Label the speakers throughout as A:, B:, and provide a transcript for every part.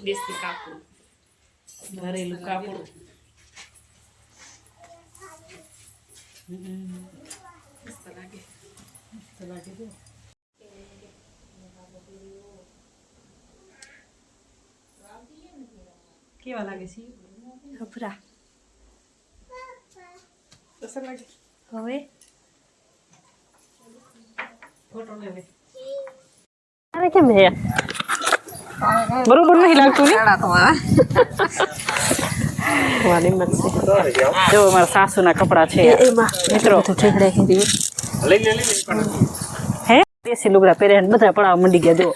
A: દેશી કાપડ ઘરેલું કાપડ મસ્ત લાગે જો કેવા લાગે છે
B: ખબરા
A: અસર લાગે
B: હવે
A: ફોટો લેવે
B: અરે કેમ હે
A: બરોબર નહીં લાગતું ને
B: વાલી મત
A: જો મારા સાસુના કપડા છે
B: એમાં
A: મિત્રો
B: તો ઠેકડે કરી
A: હે દેશી લુગડા પહેર્યા બધા પડાવ મંડી ગયા જો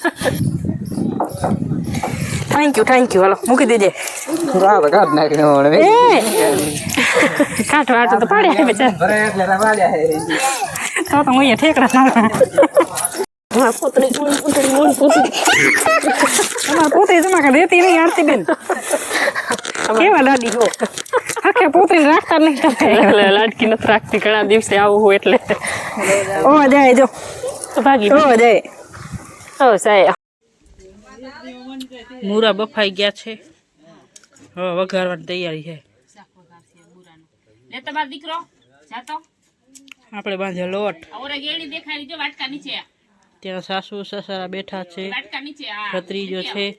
A: થેન્ક યુ હાલો મૂકી દેજે
C: કાઢ નાખ્યો
A: કાંઠ વાટ તો પાડ્યા હે બેચાર તો હું અહીંયા ઠેકડા
B: હા પોતરી
A: તમારે પોતે જમા કર દેતી નહીં આરતી બેન કેવા દાદી હો આખે પોતરી રાખતા નહીં તમે લાડકી નથી રાખતી ઘણા દિવસે આવું હોય એટલે ઓ જાય જો ભાગી ઓ જાય
B: ઓ સાહેબ
A: મૂરા બફાઈ ગયા છે હવે વઘારવાની તૈયારી છે
D: લે તમારો દીકરો જાતો
A: આપણે બાંધ્યો લોટ
D: ઓરે ગેડી દેખાડી જો વાટકા નીચે
A: ત્યાં સાસુ સસરા બેઠા છે
D: વાટકા નીચે આ
A: ભત્રીજો છે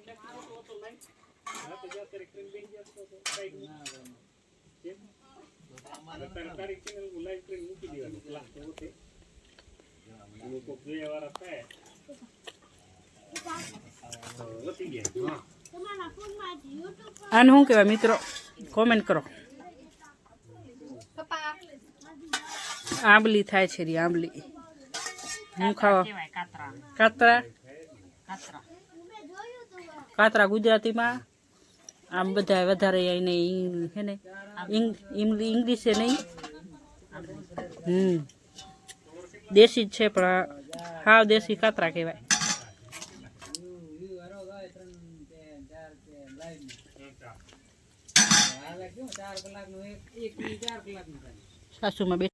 A: આને શું કહેવાય મિત્રો કોમેન્ટ કરો આંબલી થાય છે રી આંબલી હું ખાવા
D: કહેવાય કાતરા
A: કાતરા
D: કાતરા
A: કાતરા ગુજરાતીમાં આમ બધા વધારે એને હે ને ઇંગ્લિશ છે નહીં દેશી જ છે પણ હાવ દેશી કાતરા કહેવાય સાસુમાં બે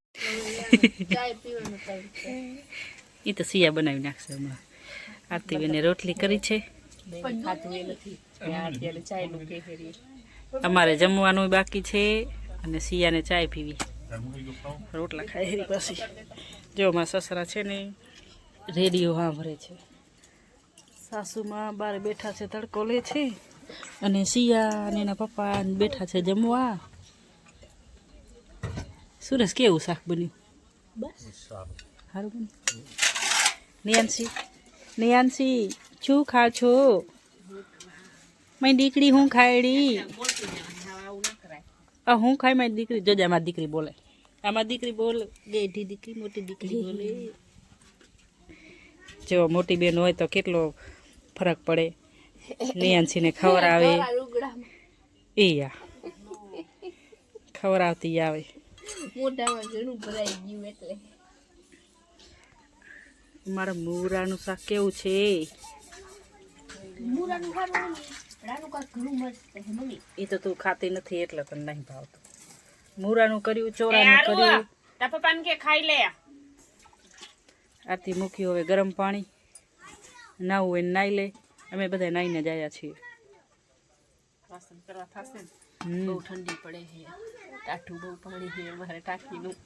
A: એ તો સિયા બનાવી નાખશે હમણાં આરતીબેને રોટલી કરી છે અમારે જમવાનું બાકી છે અને સિયાને ચાય પીવી રોટલા ખાઈ હેરી પછી જો મારા સસરા છે ને રેડિયો સાંભળે છે સાસુમાં બાર બેઠા છે તડકો લે છે અને સિયા અને એના પપ્પા બેઠા છે જમવા સુરેશ કેવું શાક બન્યું બસ સારું બન્યું નિયાંશી શું ખાવ છો મારી દીકરી હું ખાયડી હું ખાઈ મારી દીકરી જોજે અમારી દીકરી બોલે આમાં દીકરી બોલે ગેઢી દીકરી મોટી દીકરી બોલે જો મોટી બેન હોય તો કેટલો ફરક પડે નિયાંશીને ખવડાવે એ ખવડાવતી આવે
B: મોઢામાં ઘણું ભરાઈ ગયું એટલે
A: મારા મૂરાનું શાક કેવું છે
B: મૂરાનું ખાવાનું રાનું કા ઘણું મસ્ત છે મમ્મી
A: એ તો તું ખાતી નથી એટલે તને નહીં ભાવતું મૂરાનું કર્યું ચોરાનું કર્યું
D: તા પપ્પાને કે ખાઈ લે
A: આથી મૂક્યું હવે ગરમ પાણી નાવું હોય નાઈ લે અમે બધા નાઈને જ આવ્યા છીએ
D: વાસણ કરવા થશે બહુ ઠંડી પડે છે ટાઠું બહુ પાણી છે અમારે ટાંકીનું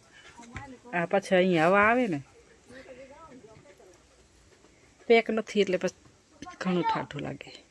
A: આ પછી અહીંયા હવા આવે ને પેક નથી એટલે પછી ઘણું ઠાઠું લાગે